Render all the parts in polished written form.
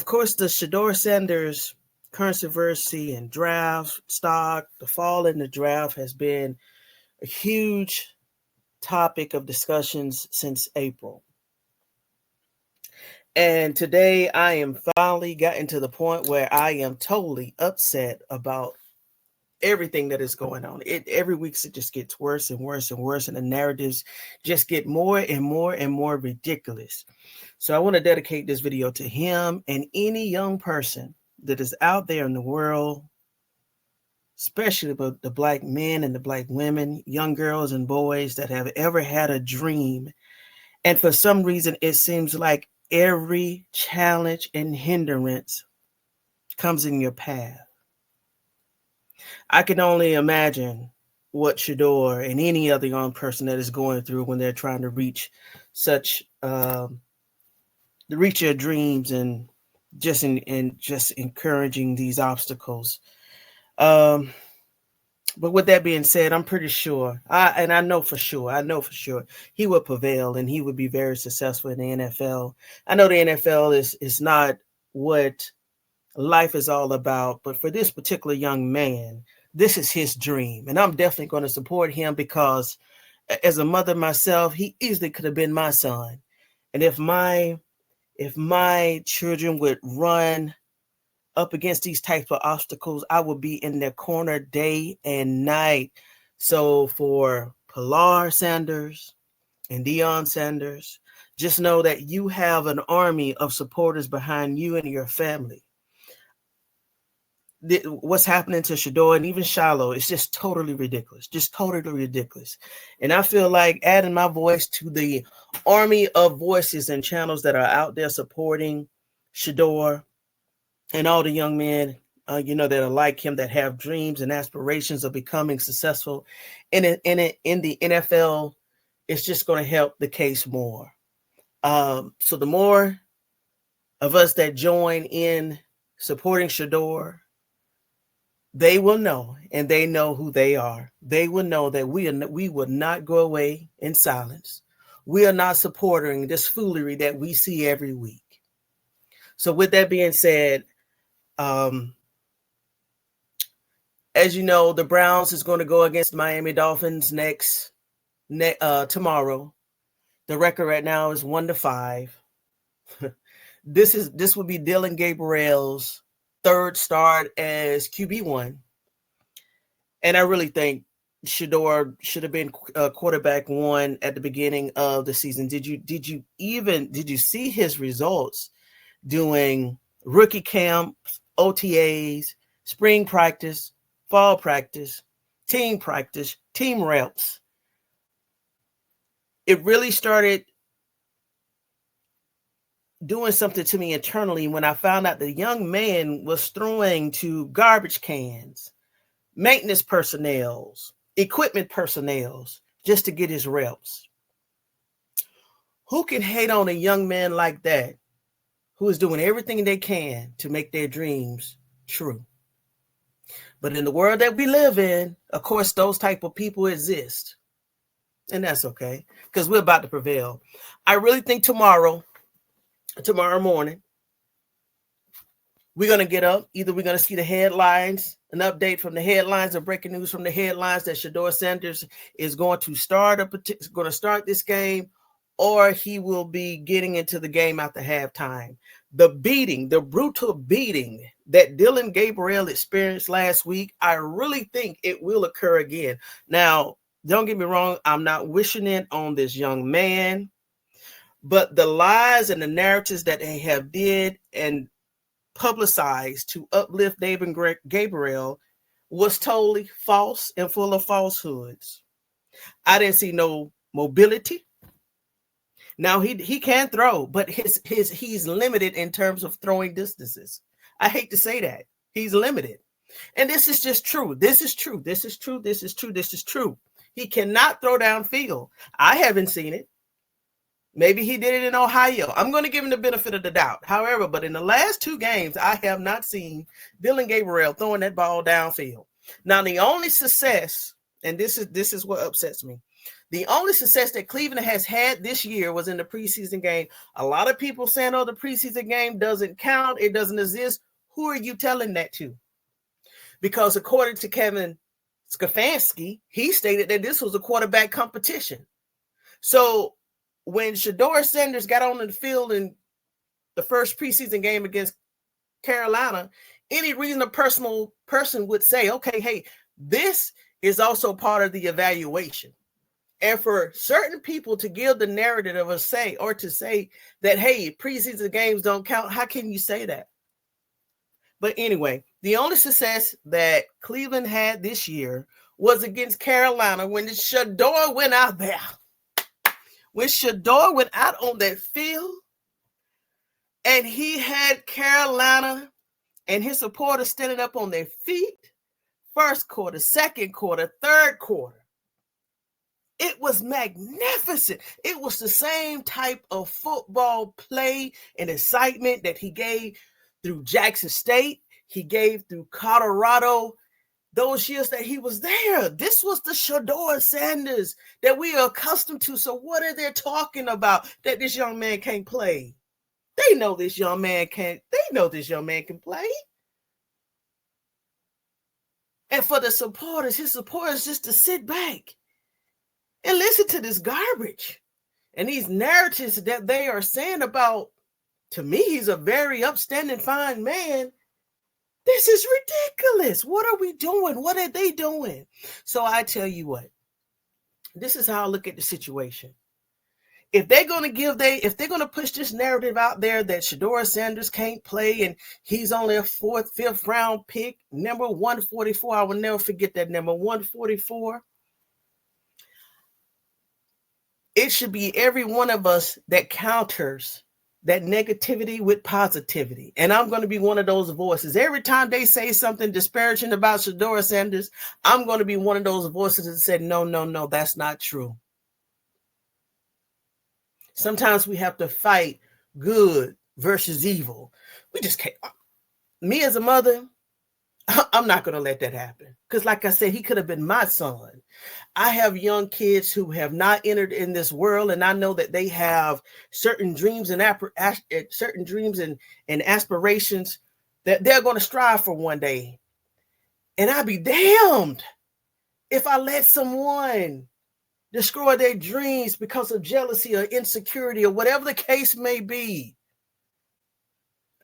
Of course, the Shedeur Sanders controversy and draft stock, the fall in the draft has been a huge topic of discussions since April. And today I am finally gotten to the point where I am totally upset about everything that is going on. Every week it just gets worse and worse and worse, and the narratives just get more and more and more ridiculous. So I want to dedicate this video to him and any young person that is out there in the world, especially the black men and the black women, young girls and boys that have ever had a dream. And for some reason, it seems like every challenge and hindrance comes in your path. I can only imagine what Shedeur and any other young person that is going through when they're trying to reach such, reach their dreams and just encouraging these obstacles. But with that being said, I'm pretty sure, I know for sure he would prevail and he would be very successful in the NFL. I know the NFL is not what life is all about, but for this particular young man, this is his dream. And I'm definitely going to support him because as a mother myself, he easily could have been my son. And if my children would run up against these types of obstacles, I would be in their corner day and night. So for pilarsanders and deionsanders, just know that you have an army of supporters behind you and your family. What's happening to Shedeur and even Shiloh is just totally ridiculous, And I feel like adding my voice to the army of voices and channels that are out there supporting Shedeur and all the young men, that are like him, that have dreams and aspirations of becoming successful in the NFL, it's just going to help the case more. So the more of us that join in supporting Shedeur, they will know, and they know who they are. They will know that we will not go away in silence. We are not supporting this foolery that we see every week. So with that being said, as you know, the Browns is going to go against the Miami Dolphins tomorrow. The record right now is 1-5. This will be Dillon Gabriel's third start as QB1. And I really think Shedeur should have been quarterback one at the beginning of the season. Did you see his results doing rookie camps, OTAs, spring practice, fall practice, team reps? It really started doing something to me internally when I found out the young man was throwing to garbage cans, maintenance personnel, equipment personnel, just to get his reps. Who can hate on a young man like that who is doing everything they can to make their dreams true? But in the world that we live in, of course, those type of people exist. And that's okay, because we're about to prevail. I really think tomorrow morning, we're going to get up. Either we're going to see the headlines, an update from the headlines, or breaking news from the headlines that Shedeur Sanders is going to start this game, or he will be getting into the game after halftime. The brutal beating that Dillon Gabriel experienced last week, I really think it will occur again. Now, don't get me wrong, I'm not wishing it on this young man, but the lies and the narratives that they have did and publicized to uplift David Gabriel was totally false and full of falsehoods. I didn't see no mobility. Now he can throw, but he's limited in terms of throwing distances. I hate to say that. He's limited. And this is just true. This is true. He cannot throw downfield. I haven't seen it. Maybe he did it in Ohio. I'm going to give him the benefit of the doubt. However, but in the last two games, I have not seen Dillon Gabriel throwing that ball downfield. Now, the only success, and this is what upsets me. The only success that Cleveland has had this year was in the preseason game. A lot of people saying, oh, the preseason game doesn't count. It doesn't exist. Who are you telling that to? Because according to Kevin Stefanski, he stated that this was a quarterback competition. So when Shedeur Sanders got on the field in the first preseason game against Carolina, any reasonable person would say, okay, hey, this is also part of the evaluation. And for certain people to give the narrative of a say, or to say that, hey, preseason games don't count, how can you say that? But anyway, the only success that Cleveland had this year was against Carolina when the Shedeur went out there. When Shedeur went out on that field and he had Carolina and his supporters standing up on their feet, first quarter, second quarter, third quarter. It was magnificent. It was the same type of football play and excitement that he gave through Jackson State. He gave through Colorado those years that he was there. This was the Shedeur Sanders that we are accustomed to. So what are they talking about that this young man can't play? They know this young man can't. They know this young man can play. And for the supporters, his supporters, just to sit back and listen to this garbage and these narratives that they are saying about, to me, he's a very upstanding, fine man. This is ridiculous. What are we doing? What are they doing? So I tell you what, this is how I look at the situation. If they're going to push this narrative out there that Shedeur Sanders can't play and he's only a fourth, fifth round pick, number 144, I will never forget that number, 144. It should be every one of us that counters that negativity with positivity. And I'm going to be one of those voices. Every time they say something disparaging about Shedeur Sanders, I'm going to be one of those voices that said, no, that's not true. Sometimes we have to fight good versus evil. We just can't. Me as a mother, I'm not going to let that happen. Because like I said, he could have been my son. I have young kids who have not entered in this world, and I know that they have certain dreams and aspirations that they're going to strive for one day. And I'd be damned if I let someone destroy their dreams because of jealousy or insecurity or whatever the case may be.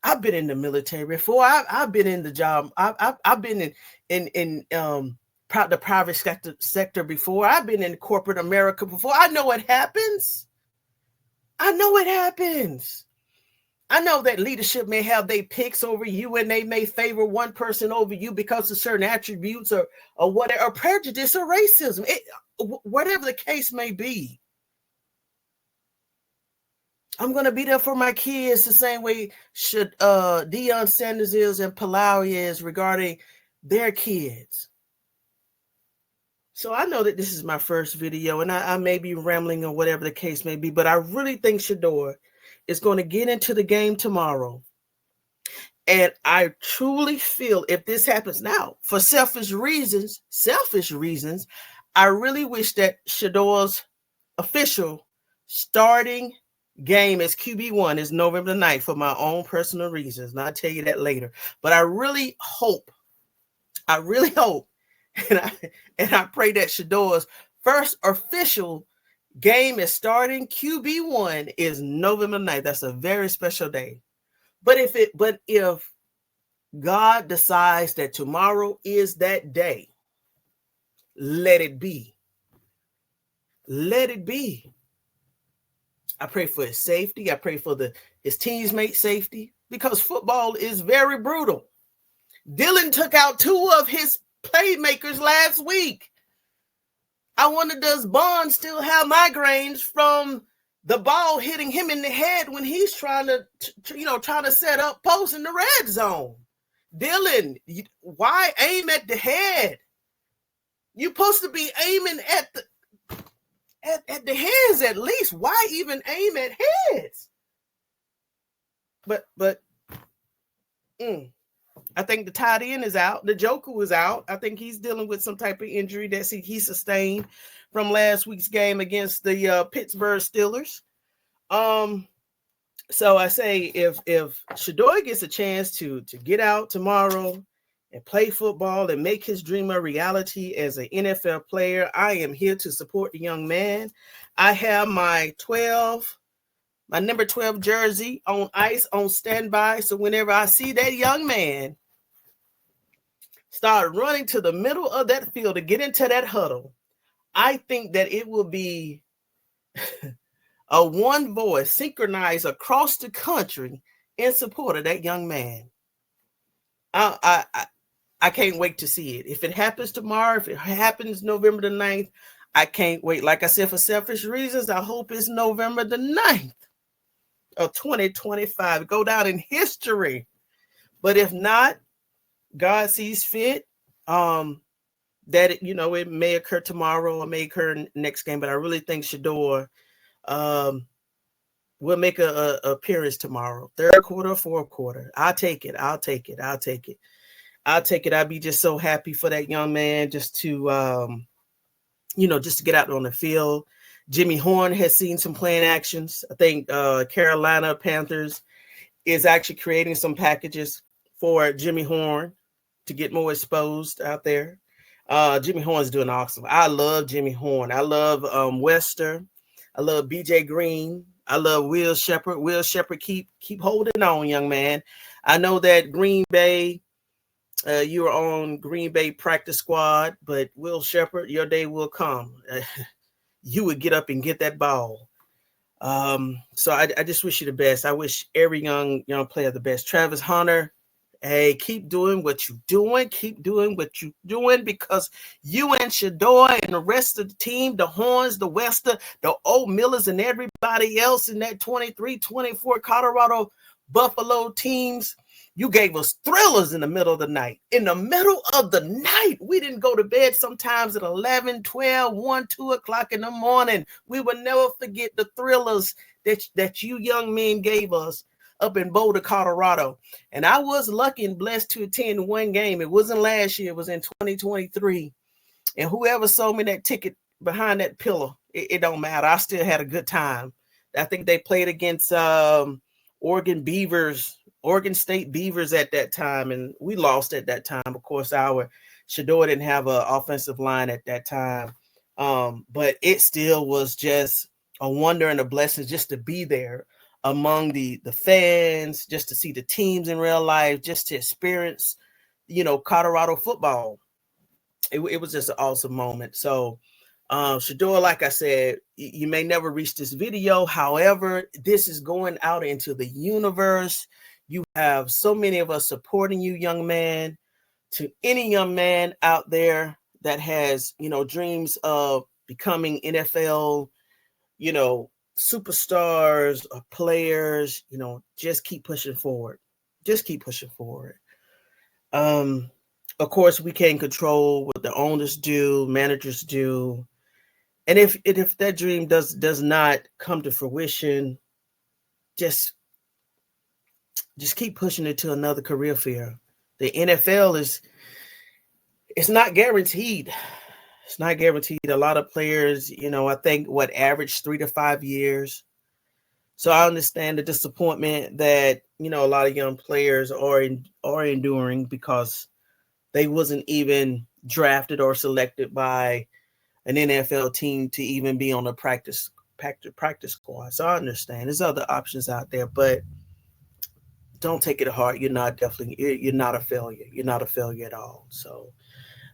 I've been in the military before. I've been in the job. I've been in the private sector before. I've been in corporate America before. I know what happens. I know that leadership may have their picks over you, and they may favor one person over you because of certain attributes or whatever, or prejudice or racism, whatever the case may be. I'm going to be there for my kids the same way Deionsanders is and Pilarsanders is regarding their kids. So I know that this is my first video, and I may be rambling or whatever the case may be, but I really think Shedeur is going to get into the game tomorrow. And I truly feel if this happens now, for selfish reasons, I really wish that Shedeur's official starting game as QB1 is November 9th for my own personal reasons. And I'll tell you that later. But I really hope, and I pray that Shedeur's first official game is starting QB1 is November 9th. That's a very special day. But if God decides that tomorrow is that day, let it be. Let it be. I pray for his safety. I pray for his teammates' safety, because football is very brutal. Dylan took out 2 of his playmakers last week. I wonder, does Bond still have migraines from the ball hitting him in the head when he's trying to set up posts in the red zone? Dylan, why aim at the head? You're supposed to be aiming at the hands at least. Why even aim at heads? But I think the tight end is out. The Joker was out. I think he's dealing with some type of injury that he sustained from last week's game against the Pittsburgh Steelers. So I say if Shedeur gets a chance to get out tomorrow and play football and make his dream a reality as an NFL player, I am here to support the young man. I have my number 12 jersey on ice, on standby. So whenever I see that young man start running to the middle of that field to get into that huddle, I think that it will be a one voice synchronized across the country in support of that young man. I can't wait to see it. If it happens tomorrow, if it happens November the 9th, I can't wait. Like I said, for selfish reasons, I hope it's November the 9th of 2025. Go down in history. But if not, God sees fit. That it may occur tomorrow or may occur next game. But I really think Shedeur will make a appearance tomorrow, third quarter, fourth quarter. I'll take it. I'll be just so happy for that young man just to just to get out on the field. Jimmy Horn has seen some playing actions. I think Carolina Panthers is actually creating some packages for Jimmy Horn to get more exposed out there. Jimmy Horn's doing awesome. I love Jimmy Horn. I love Wester. I love BJ Green. I love Will Shepherd. Will Shepherd, keep holding on, young man. I know that Green Bay, you are on Green Bay practice squad, but Will Shepherd, your day will come. You would get up and get that ball. So I just wish you the best. I wish every young player the best. Travis Hunter, hey, keep doing what you're doing. Keep doing what you're doing, because you and Shedeur and the rest of the team, the Horns, the Wester, the Old Millers, and everybody else in that 23-24 Colorado Buffalo teams, you gave us thrillers in the middle of the night. In the middle of the night, we didn't go to bed sometimes at 11, 12, 1, 2 o'clock in the morning. We will never forget the thrillers that you young men gave us up in Boulder, Colorado. And I was lucky and blessed to attend one game. It wasn't last year. It was in 2023. And whoever sold me that ticket behind that pillar, it don't matter. I still had a good time. I think they played against Oregon State Beavers at that time, and we lost at that time. Of course, our Shedeur didn't have an offensive line at that time, but it still was just a wonder and a blessing just to be there among the fans, just to see the teams in real life, just to experience, Colorado football. It was just an awesome moment. So, Shedeur, like I said, you may never reach this video. However, this is going out into the universe. You have so many of us supporting you, young man. To any young man out there that has, dreams of becoming NFL, superstars or players, just keep pushing forward. Just keep pushing forward. Of course, we can't control what the owners do, managers do. And if that dream does not come to fruition, just keep pushing it to another career field. The NFL it's not guaranteed. It's not guaranteed. A lot of players, I think average 3 to 5 years. So I understand the disappointment that, a lot of young players are enduring because they wasn't even drafted or selected by an NFL team to even be on a practice squad. So I understand there's other options out there, but don't take it to heart. You're not a failure. You're not a failure at all. So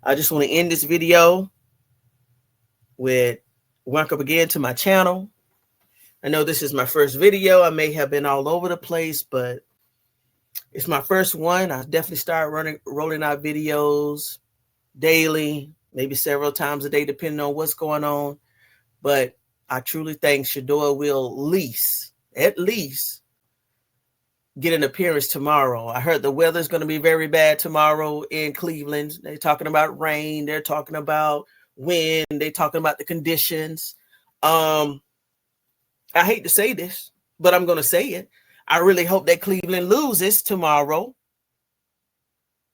I just want to end this video with welcome again to my channel. I know this is my first video. I may have been all over the place, but it's my first one. I definitely start rolling out videos daily, maybe several times a day, depending on what's going on. But I truly think Shedeur will at least get an appearance tomorrow. I heard the weather's going to be very bad tomorrow in Cleveland. They're talking about rain. They're talking about wind. They're talking about the conditions. I hate to say this, but I'm going to say it. I really hope that Cleveland loses tomorrow.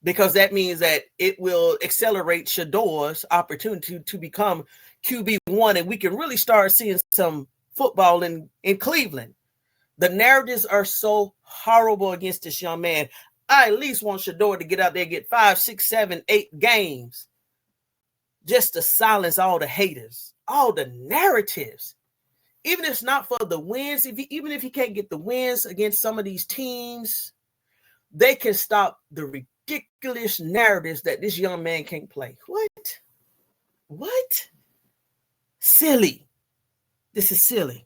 because that means that it will accelerate Shedeur's opportunity to become QB1, and we can really start seeing some football in Cleveland. The narratives are so horrible against this young man. I at least want Shedeur to get out there and get 5, 6, 7, 8 games just to silence all the haters, all the narratives. Even if it's not for the wins, even if he can't get the wins against some of these teams, they can stop the ridiculous narratives that this young man can't play. What? Silly. This is silly.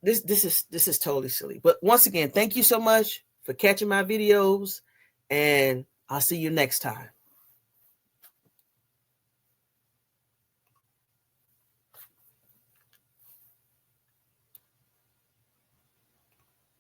This is totally silly. But once again, thank you so much for catching my videos, and I'll see you next time.